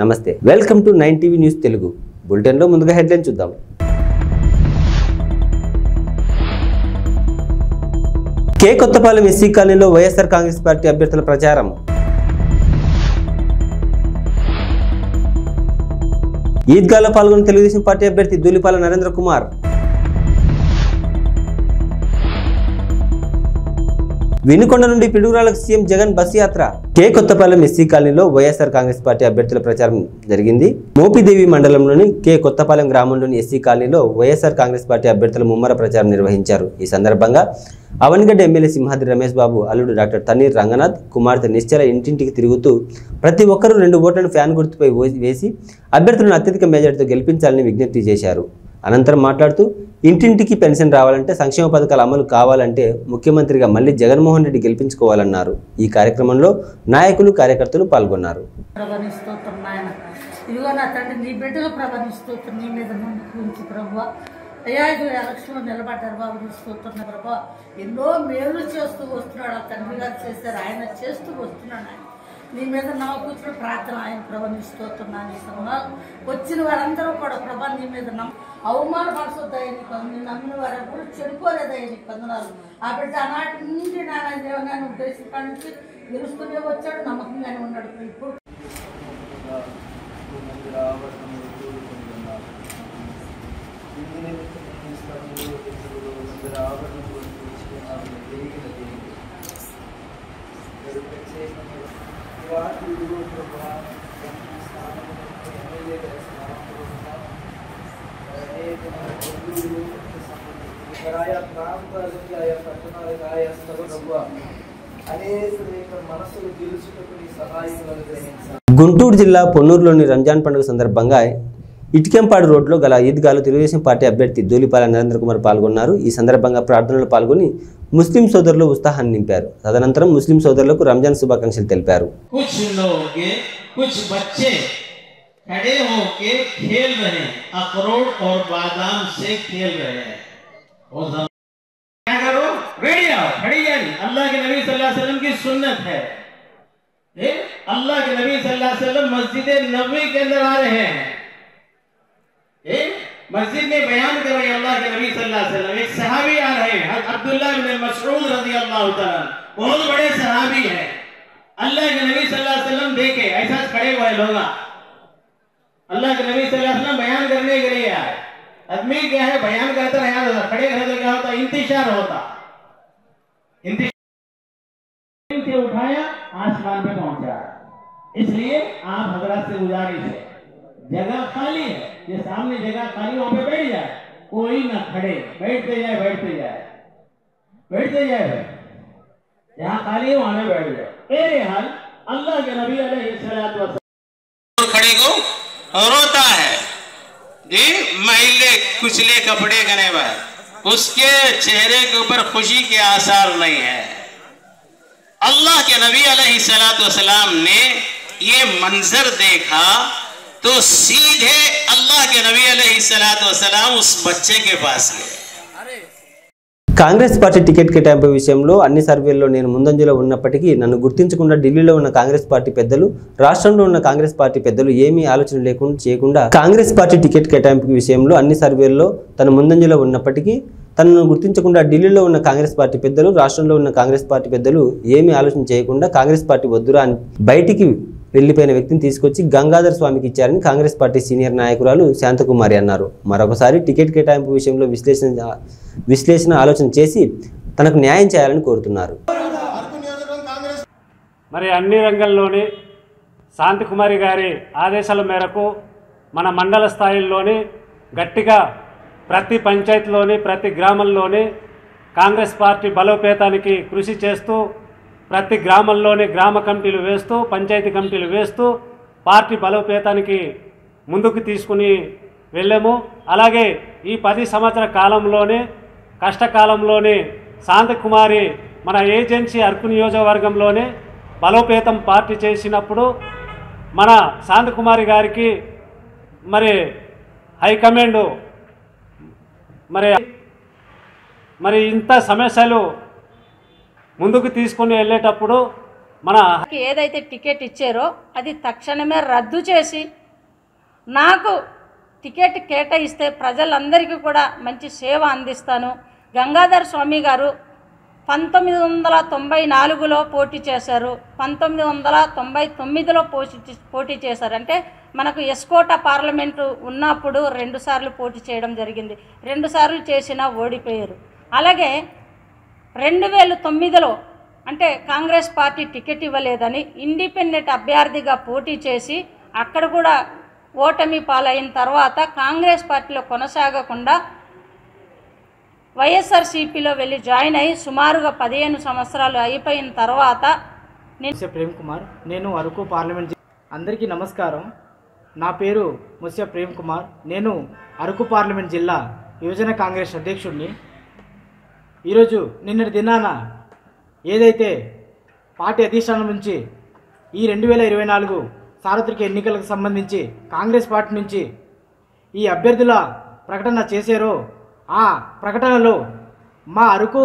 నమస్తే welcome to 9 TV news Telugu bulletin లో ముందుగా హెడ్లైన్ చూద్దాం. కే కొత్తపాలెం ఎస్సీ కాలనీలో వైఎస్ఆర్ కాంగ్రెస్ పార్టీ అభ్యర్థుల ప్రచారం. ఈద్గాలో పాల్గొన్న తెలుగుదేశం పార్టీ అభ్యర్థి దూలిపాల నరేంద్ర కుమార్. వినుకొండ నుండి పిడుగురాలకు సీఎం జగన్ బస్ యాత్ర. కే కొత్తపాలెం ఎస్సీ కాలనీలో వైఎస్ఆర్ కాంగ్రెస్ పార్టీ అభ్యర్థుల ప్రచారం జరిగింది. మోపిదేవి మండలంలోని కే కొత్తపాలెం గ్రామంలోని ఎస్సీ కాలనీలో వైఎస్ఆర్ కాంగ్రెస్ పార్టీ అభ్యర్థుల ముమ్మర ప్రచారం నిర్వహించారు. ఈ సందర్భంగా అవనిగడ్డ ఎమ్మెల్యే సింహాద్రి రమేష్ బాబు అల్లుడు డాక్టర్ తన్నీర్ రంగనాథ్ కుమార్తె నిశ్చల ఇంటింటికి తిరుగుతూ ప్రతి ఒక్కరూ 2 ఓట్లను ఫ్యాన్ గుర్తుపై వేసి అభ్యర్థులను అత్యధిక మెజార్టీతో గెలిపించాలని విజ్ఞప్తి చేశారు. అనంతరం మాట్లాడుతూ ఇంటింటికి పెన్షన్ రావాలంటే, సంక్షేమ పథకాల అమలు కావాలంటే ముఖ్యమంత్రిగా మళ్ళీ జగన్మోహన్ రెడ్డి గెలిపించుకోవాలన్నారు. ఈ కార్యక్రమంలో నాయకులు కార్యకర్తలు పాల్గొన్నారు. నిలబడ్డారు బాబు, తీసుకొస్తున్న ప్రభా ఎన్నో మేలు చేస్తూ వస్తున్నాడు. ఆ తండ్రి గారు చేశారు, ఆయన చేస్తూ వస్తున్నాడు. ఆయన నీ మీద నమ్మకూర్చున్న ప్రార్థన ఆయన ప్రభా నిలుస్తున్నాను. ఈ సమయంలో వచ్చిన వారందరూ కూడా ప్రభా నీ మీద అవమానపరచొద్దయ్య, నీకు నేను నమ్మిన వారు కూడా చెడిపోలేదయ్య, నీకు వందనాలు. ఆ బిడ్డ ఆనాటి నుండి నాన్న దేవనాన్ని ఉద్దేశం కాడి నుంచి నిలుస్తూనే వచ్చాడు, నమ్మకంగానే ఉన్నాడు. ఇప్పుడు గుంటూరు జిల్లా పొన్నూరులోని రంజాన్ పండుగ సందర్భంగా ఇటికెంపాడు రోడ్లో గల ఈద్గాలో తెలుగుదేశం పార్టీ అభ్యర్థి దూలిపాల నరేంద్ర కుమార్ పాల్గొన్నారు. ఈ సందర్భంగా ప్రార్థనలు పాల్గొని ముస్లిం సోదరులు ఉత్సాహాన్ని నింపారు. తదనంతరం ముస్లిం సోదరులకు రంజాన్ శుభాకాంక్షలు తెలిపారు. खड़े होके खेल रहे हैं, अखरोट और बादाम से खेल रहे हैं। और क्या करो, रेडी आओ, खड़ी जानी। अल्लाह के नबी सल्लल्लाहु अलैहि वसल्लम की सुन्नत है। अल्लाह के नबी सल्लल्लाहु अलैहि वसल्लम मस्जिद नबवी के अंदर आ रहे हैं। मस्जिद में बयान कर रहे हैं अल्लाह के नबी सल्लल्लाहु अलैहि वसल्लम। एक सहाबी आ रहे हैं, अब्दुल्लाह बिन मसऊद रज़ियल्लाहु ताला, बहुत बड़े सहाबी हैं। अल्लाह के नबी सल्लल्लाहु अलैहि वसल्लम देखे ऐसा खड़े हुए लोग, अल्लाह के नबी सल्लल्लाहु अलैहि वसल्लम बयान करने के लिए आए। आदमी क्या है, बयान करता है, खड़े रहे तो क्या होता, इंतजार होता। से उठाया आसमान पे पहुंचा। इसलिए आप हजरत से गुजारिश है, जगह खाली है, ये सामने जगह खाली, वहां पे बैठ जाए, कोई ना खड़े, बैठते जाए बैठते जाए बैठते जाए, जहां खाली है वहां पे बैठ जाए। मेरे हाल अल्लाह के नबी अलैहिस्सलातु वस्सलाम खड़े को रोता है जी, मैले कुचले कपड़े गने पर उसके चेहरे के ऊपर खुशी के आसार नहीं है। अल्लाह के नबी अलैहिस्सलातु वस्सलाम ने ये मंजर देखा तो सीधे अल्लाह के नबी अलैहिस्सलातु वस्सलाम उस बच्चे के पास गए। కాంగ్రెస్ పార్టీ టికెట్ కేటాయింపు విషయంలో అన్ని సర్వేల్లో నేను ముందంజలో ఉన్నప్పటికీ నన్ను గుర్తించకుండా ఢిల్లీలో ఉన్న కాంగ్రెస్ పార్టీ పెద్దలు, రాష్ట్రంలో ఉన్న కాంగ్రెస్ పార్టీ పెద్దలు ఏమీ ఆలోచన చేయకుండా కాంగ్రెస్ పార్టీ టికెట్ కేటాయింపు విషయంలో అన్ని సర్వేల్లో తన ముందంజలో ఉన్నప్పటికీ తనను గుర్తించకుండా ఢిల్లీలో ఉన్న కాంగ్రెస్ పార్టీ పెద్దలు, రాష్ట్రంలో ఉన్న కాంగ్రెస్ పార్టీ పెద్దలు ఏమీ ఆలోచన చేయకుండా కాంగ్రెస్ పార్టీ వద్దురా అని బయటికి వెళ్లిపోయిన వ్యక్తిని తీసుకొచ్చి గంగాధర్ స్వామికి ఇచ్చారని కాంగ్రెస్ పార్టీ సీనియర్ నాయకురాలు శాంతకుమారి అన్నారు. మరొకసారి టికెట్ కేటాయింపు విషయంలో విశ్లేషణ ఆలోచన చేసి తనకు న్యాయం చేయాలని కోరుతున్నారు. మరి అన్ని రంగాల్లోని శాంతకుమారి గారి ఆదేశాల మేరకు మన మండల స్థాయిలోని గట్టిగా ప్రతి పంచాయతీలోని ప్రతి గ్రామంలోని కాంగ్రెస్ పార్టీ బలోపేతానికి కృషి చేస్తూ ప్రతి గ్రామంలోని గ్రామ కమిటీలు వేస్తూ, పంచాయతీ కమిటీలు వేస్తూ పార్టీ బలోపేతానికి ముందుకు తీసుకుని వెళ్ళాము. అలాగే ఈ 10 సంవత్సరాల కాలంలోనే కష్టకాలంలోనే శాంతకుమారి మన ఏజెన్సీ అరకు నియోజకవర్గంలోనే బలోపేతం పార్టీ చేసినప్పుడు మన శాంతకుమారి గారికి మరి హైకమాండ్ మరి ఇంత సమస్యలు ముందుకు తీసుకుని వెళ్ళేటప్పుడు మన ఏదైతే టికెట్ ఇచ్చారో అది తక్షణమే రద్దు చేసి నాకు టికెట్ కేటాయిస్తే ప్రజలందరికీ కూడా మంచి సేవ అందిస్తాను. గంగాధర్ స్వామి గారు 1994లో పోటీ చేశారు, 1999లో పోటీ చేశారు. అంటే మనకు ఎస్కోట పార్లమెంటు ఉన్నప్పుడు 2 సార్లు పోటీ చేయడం జరిగింది. 2 సార్లు చేసినా ఓడిపోయారు. అలాగే 2009లో అంటే కాంగ్రెస్ పార్టీ టికెట్ ఇవ్వలేదని ఇండిపెండెంట్ అభ్యర్థిగా పోటీ చేసి అక్కడ కూడా ఓటమి పాలైన తర్వాత కాంగ్రెస్ పార్టీలో కొనసాగకుండా వైఎస్ఆర్సీపీలో వెళ్ళి జాయిన్ అయ్యి సుమారుగా 15 సంవత్సరాలు అయిపోయిన తర్వాత ముస్య ప్రేమ్ కుమార్, నేను అరకు పార్లమెంట్. అందరికీ నమస్కారం. నా పేరు ముస్య ప్రేమ్ కుమార్. నేను అరకు పార్లమెంట్ జిల్లా యువజన కాంగ్రెస్ అధ్యక్షుడిని. ఈరోజు నిన్నటి దినాన ఏదైతే పార్టీ అధిష్టానం నుంచి ఈ 2024 సార్వత్రిక ఎన్నికలకు సంబంధించి కాంగ్రెస్ పార్టీ నుంచి ఈ అభ్యర్థుల ప్రకటన చేశారో ఆ ప్రకటనలో మా అరకు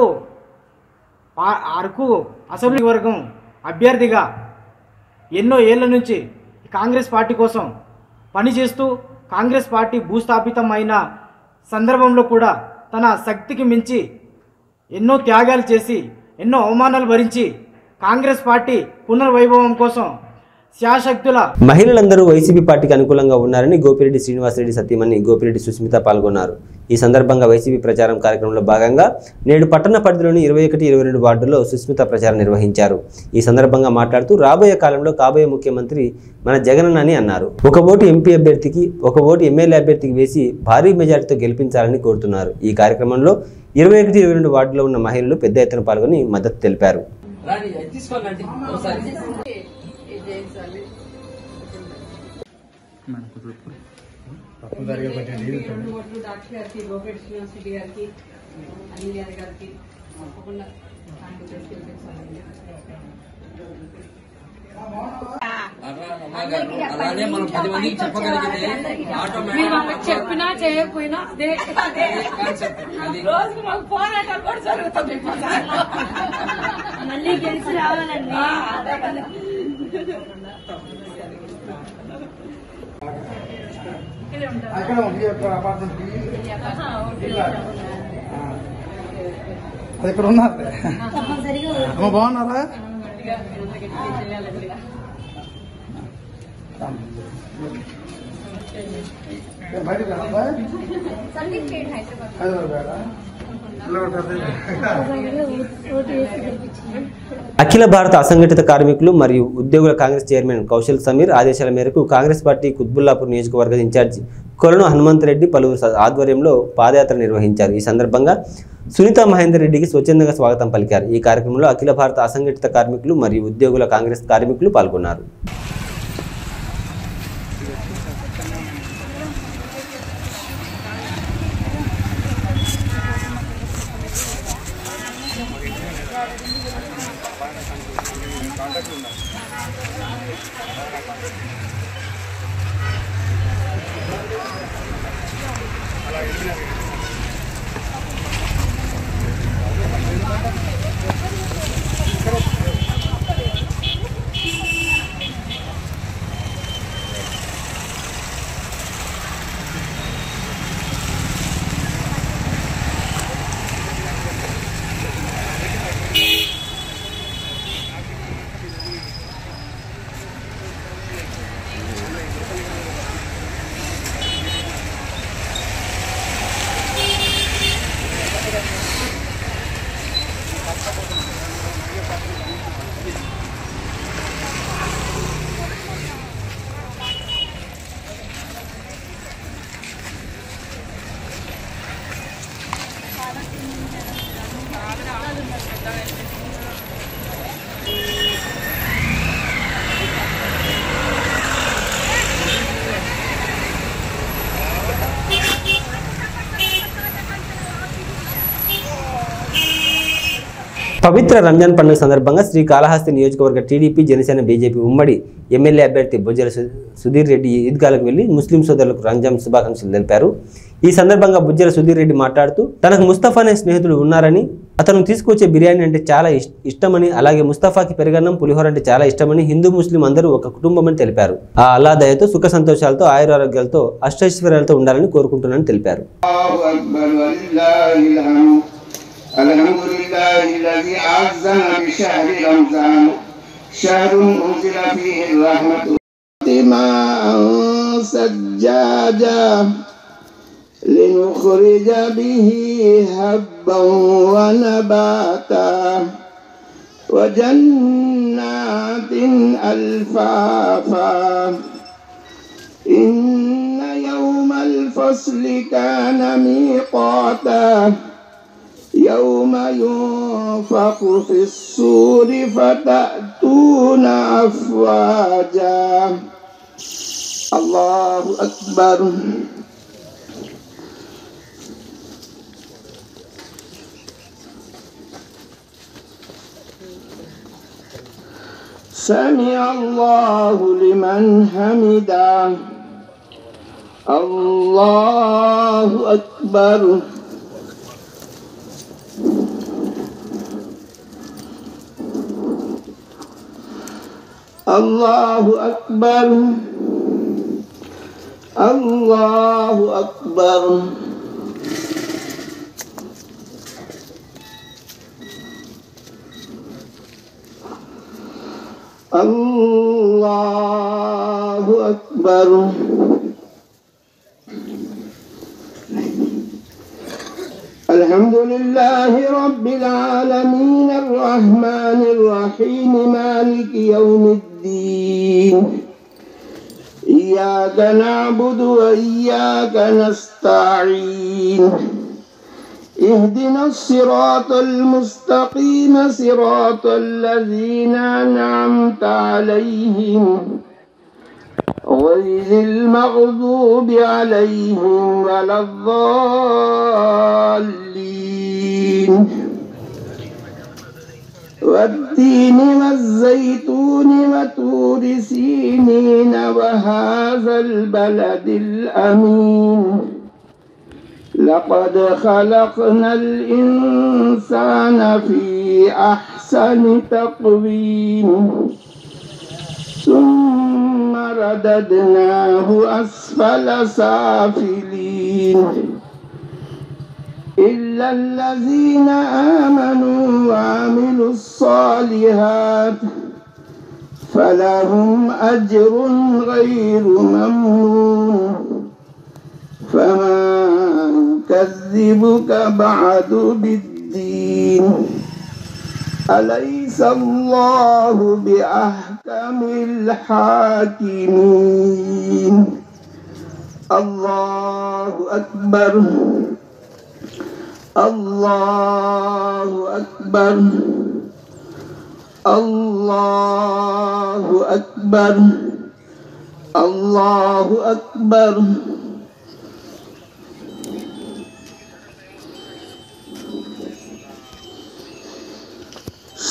అసెంబ్లీ వర్గం అభ్యర్థిగా ఎన్నో ఏళ్ల నుంచి కాంగ్రెస్ పార్టీ కోసం పనిచేస్తూ కాంగ్రెస్ పార్టీ భూస్థాపితం అయిన సందర్భంలో కూడా తన శక్తికి మించి ఎన్నో త్యాగాలు చేసి ఎన్నో అవమానాలు భరించి కాంగ్రెస్ పార్టీ పునర్వైభవం కోసం శాశక్తుల మహిళలందరూ వైసీపీ పార్టీకి అనుకూలంగా ఉన్నారని గోపిరెడ్డి శ్రీనివాసరెడ్డి సతీమణి గోపిరెడ్డి సుస్మిత పాల్గొన్నారు. ఈ సందర్భంగా వైసీపీ ప్రచారం కార్యక్రమంలో భాగంగా నేడు పట్టణ పరిధిలోని 21, 22 వార్డుల్లో సుస్మిత ప్రచారం నిర్వహించారు. ఈ సందర్భంగా మాట్లాడుతూ రాబోయే కాలంలో కాబోయే ముఖ్యమంత్రి మన జగన్ అని అన్నారు. 1 ఓటు ఎంపీ అభ్యర్థికి 1 ఓటు ఎమ్మెల్యే అభ్యర్థికి వేసి భారీ మెజార్టీతో గెలిపించాలని కోరుతున్నారు. ఈ కార్యక్రమంలో 21, 22 వార్డులో ఉన్న మహిళలు పెద్ద ఎత్తున పాల్గొని మద్దతు తెలిపారు. డాక్టర్ గారికి, గోపిరెడ్డి శ్రీనివాసరెడ్డి గారికి, అనిల్ యాదవ్ గారికి తప్పకుండా అలానే మనం 10 మందికి చెప్పగలిగితే చెప్పినా చేయకపోయినా అదే రోజుకి మాకు పోరాటాలు కూడా జరుగుతుంది. మళ్ళీ గెలిచి రావాలండి. అది ఇక్కడ ఉన్నారు. బాగున్నారా? బయటకు అఖిల భారత అసంఘటిత కార్మికులు మరియు ఉద్యోగుల కాంగ్రెస్ చైర్మన్ కౌశల్ సమీర్ ఆదేశాల మేరకు కాంగ్రెస్ పార్టీ కుత్బుల్లాపూర్ నియోజకవర్గ ఇన్ఛార్జి కొలను హనుమంతరెడ్డి పలువురు ఆధ్వర్యంలో పాదయాత్ర నిర్వహించారు. ఈ సందర్భంగా సునీత మహేందర్ రెడ్డికి స్వచ్ఛందంగా స్వాగతం పలికారు. ఈ కార్యక్రమంలో అఖిల భారత అసంఘటిత కార్మికులు మరియు ఉద్యోగుల కాంగ్రెస్ కార్మికులు పాల్గొన్నారు. పవిత్ర రంజాన్ పండుగ సందర్భంగా శ్రీకాళహస్తి నియోజకవర్గ టీడీపీ జనసేన బీజేపీ ఉమ్మడి ఎమ్మెల్యే అభ్యర్థి బుజ్జల సుధీర్ రెడ్డి ఈద్గాలకు వెళ్లి ముస్లిం సోదరులకు రంజాన్ శుభాకాంక్షలు తెలిపారు. ఈ సందర్భంగా బుజ్జల సుధీర్ రెడ్డి మాట్లాడుతూ తనకు ముస్తఫా అనే స్నేహితుడు ఉన్నారని, అతను తీసుకొచ్చే బిర్యానీ అంటే చాలా ఇష్టమని, అలాగే ముస్తఫాకి పెరుగన్నం పులిహోర అంటే చాలా ఇష్టమని, హిందూ ముస్లిం అందరూ ఒక కుటుంబమని తెలిపారు. ఆ అల్లా దయతో సుఖ సంతోషాలతో ఆయురారోగ్యాలతో అష్టైశ్వర్యాలతో ఉండాలని కోరుకుంటున్నానని తెలిపారు. الحمد لله الذي أعزنا بشهر رمضان شهر أنزل فيه الرحمة ماء سجاجا لنخرج به هبا ونباتا وجنات ألفافا إن يوم الفصل كان ميقاتا يوم ينفخ في الصور فتأتون أفواجا الله أكبر سمع الله لمن حمده الله أكبر الله أكبر الله أكبر الله أكبر الحمد لله رب العالمين الرحمن الرحيم مالك يوم الدين إياك نعبد وإياك نستعين اهدنا الصراط المستقيم صراط الذين أنعمت عليهم غير المغضوب عليهم ولا الضالين والتين والزيتون وطور سينين وهذا البلد الأمين لقد خلقنا الإنسان في أحسن تقويم ثم رددناه أسفل سافلين إلا الذين آمنوا وعملوا الصالحات فلهم أجر غير ممنون فما يكذبك بعد بالدين أليس الله بأحكم الحاكمين الله أكبر الله أكبر الله أكبر الله أكبر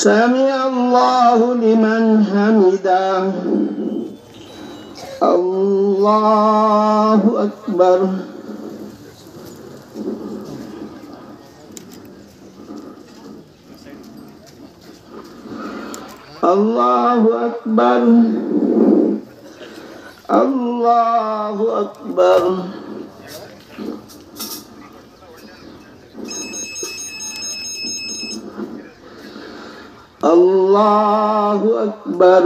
سمع الله لمن حمده الله أكبر الله أكبر الله أكبر الله أكبر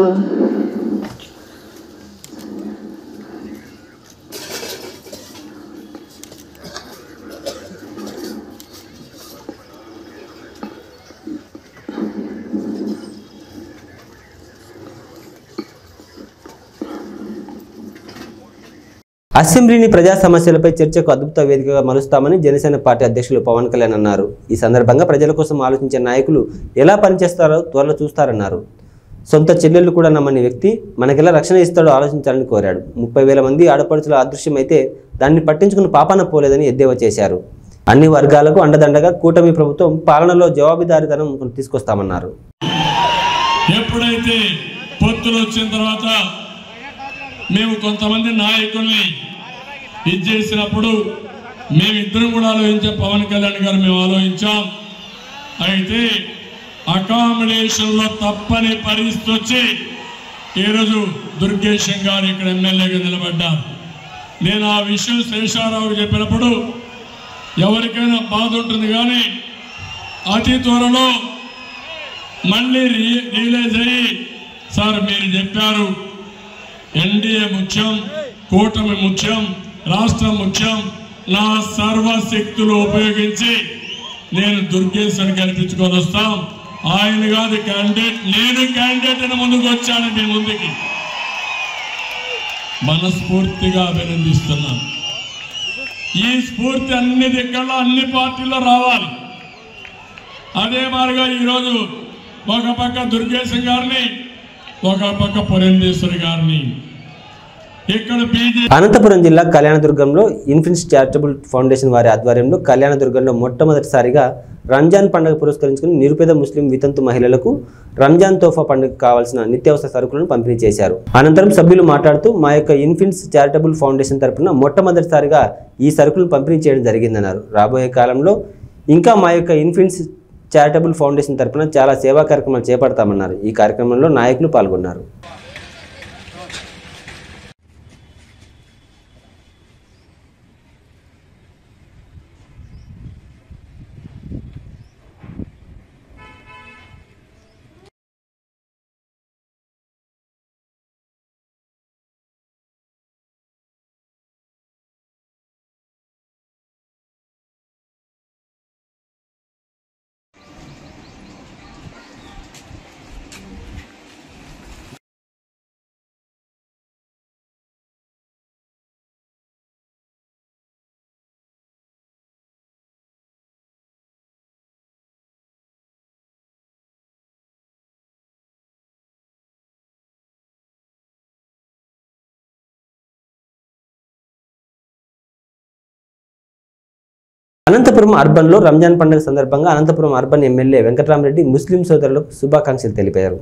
అసెంబ్లీని ప్రజా సమస్యలపై చర్చకు అద్భుత వేదికగా మలుస్తామని జనసేన పార్టీ అధ్యక్షులు పవన్ కళ్యాణ్ అన్నారు. ఈ సందర్భంగా ప్రజల కోసం ఆలోచించే నాయకులు ఎలా పనిచేస్తారో త్వరలో చూస్తారన్నారు. సొంత చెల్లెళ్ళు కూడా నమ్మని వ్యక్తి మనకెలా రక్షణ ఇస్తాడో ఆలోచించాలని కోరాడు. 30,000 మంది ఆడపడుచుల అదృశ్యమైతే దాన్ని పట్టించుకుని పాపాన పోలేదని ఎద్దేవా చేశారు. అన్ని వర్గాలకు అండదండగా కూటమి ప్రభుత్వం పాలనలో జవాబుదారీతనం తీసుకొస్తామన్నారు. ఎప్పుడైతే పొత్తులు వచ్చిన తర్వాత మేము కొంతమంది నాయకుల్ని ఇది చేసినప్పుడు మేమిద్దరం కూడా ఆలోచించాం, పవన్ కళ్యాణ్ గారు మేము ఆలోచించాం. అయితే అకామిడేషన్లో తప్పని పరిస్థితి వచ్చి ఈరోజు దుర్గేశం గారు ఇక్కడ ఎమ్మెల్యేగా నిలబడ్డారు. నేను ఆ విషయం శేషారావుకి చెప్పినప్పుడు ఎవరికైనా బాధ ఉంటుంది, కానీ అతి త్వరలో మళ్ళీ రియలైజ్ అయ్యి సార్ మీరు చెప్పారు ఎన్డీఏ ముఖ్యం, కూటమి ముఖ్యం, రాష్ట్రం ముఖ్యం, నా సర్వశక్తులు ఉపయోగించి నేను దుర్గేశ్వరిని గెలిపించుకొని వస్తాం. ఆయన కాదు క్యాండిడేట్, నేను క్యాండిడేట్ అని ముందుకు వచ్చాను. మీ ముందుకి మనస్ఫూర్తిగా అభినందిస్తున్నాను. ఈ స్ఫూర్తి అన్ని దిక్కల్లో అన్ని పార్టీల్లో రావాలి. అదే మాదిరిగా ఈరోజు ఒక పక్క దుర్గేశం గారిని, ఒక పక్క పురంధేశ్వరి గారిని ఇక్కడ అనంతపురం జిల్లా కళ్యాణదుర్గంలో ఇన్ఫినిట్స్ చారిటబుల్ ఫౌండేషన్ వారి ఆధ్వర్యంలో కళ్యాణదుర్గంలో మొట్టమొదటిసారిగా రంజాన్ పండుగ పురస్కరించుకుని నిరుపేద ముస్లిం వితంతు మహిళలకు రంజాన్ తోఫా పండుగ కావాల్సిన నిత్యావసర సరుకులను పంపిణీ చేశారు. అనంతరం సభ్యులు మాట్లాడుతూ మా యొక్క ఇన్ఫినిట్స్ చారిటబుల్ ఫౌండేషన్ తరఫున మొట్టమొదటిసారిగా ఈ సరుకులను పంపిణీ చేయడం జరిగిందన్నారు. రాబోయే కాలంలో ఇంకా మా యొక్క ఇన్ఫినిట్స్ చారిటబుల్ ఫౌండేషన్ తరఫున చాలా సేవా కార్యక్రమాలు చేపడతామన్నారు. ఈ కార్యక్రమంలో నాయకులు పాల్గొన్నారు. అనంతపురం అర్బన్లో రంజాన్ పండుగ సందర్భంగా అనంతపురం అర్బన్ ఎమ్మెల్యే వెంకటరామరెడ్డి ముస్లిం సోదరులకు శుభాకాంక్షలు తెలిపారు.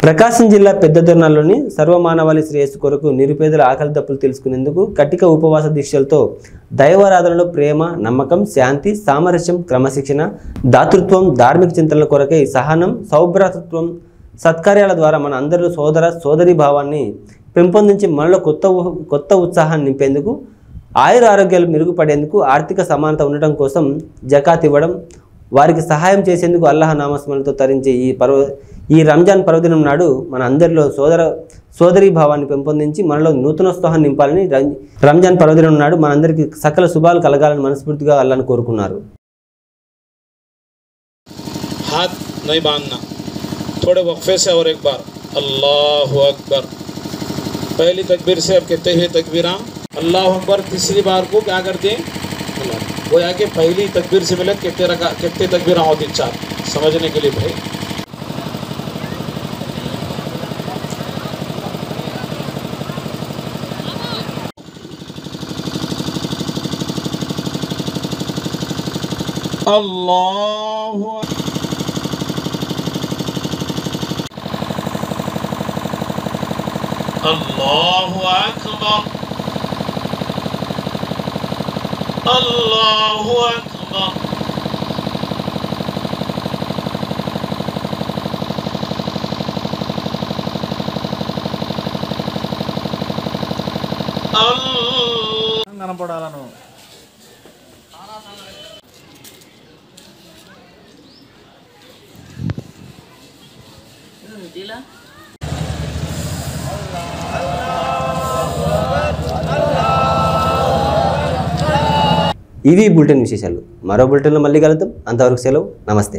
ప్రకాశం జిల్లా పెద్దదొర్నాల్లోని సర్వమానవాళి శ్రేయస్సు కొరకు నిరుపేదల ఆకలి దప్పులు తెలుసుకునేందుకు కటిక ఉపవాస దీక్షలతో దైవారాధనలో ప్రేమ, నమ్మకం, శాంతి, సామరస్యం, క్రమశిక్షణ, దాతృత్వం, ధార్మిక చింతనల కొరకై సహనం, సౌభ్రాతృత్వం, సత్కార్యాల ద్వారా మన అందరిలో సోదరీ భావాన్ని పెంపొందించి మనలో కొత్త ఉత్సాహాన్ని నింపేందుకు, ఆయుర ఆరోగ్యాలు మెరుగుపడేందుకు, ఆర్థిక సమానత ఉండటం కోసం జకాత్ ఇవ్వడం, వారికి సహాయం చేసేందుకు అల్లాహ్ నామస్మరణతో తరించే ఈ రంజాన్ పర్వదినం నాడు మన అందరిలో సోదరీ భావాన్ని పెంపొందించి మనలో నూతనోత్సాహాన్ని నింపాలని రంజాన్ పర్వదినం నాడు మనందరికీ సకల శుభాలు కలగాలని మనస్ఫూర్తిగా అల్లాహ్ని కోరుకున్నారు. हाथ नहीं बांधना, थोड़े वक्फे से और एक बार अल्लाह अकबर. पहली तकबीर से अब कहते हैं तकबीरा अल्लाह अकबर. तीसरी बार को क्या करते हैं, वो आके पहली तकबीर से मिले कितने तकबीरा होती, 4 समझने के लिए भाई. अल्लाह अल्लाहु अकबर अल्लाहु अकबर. కనపడాలను ఇవి బులెటిన్ విశేషాలు. మరో బులెటిన్లో మళ్ళీ కలుద్దాం. అంతవరకు సెలవు. నమస్తే.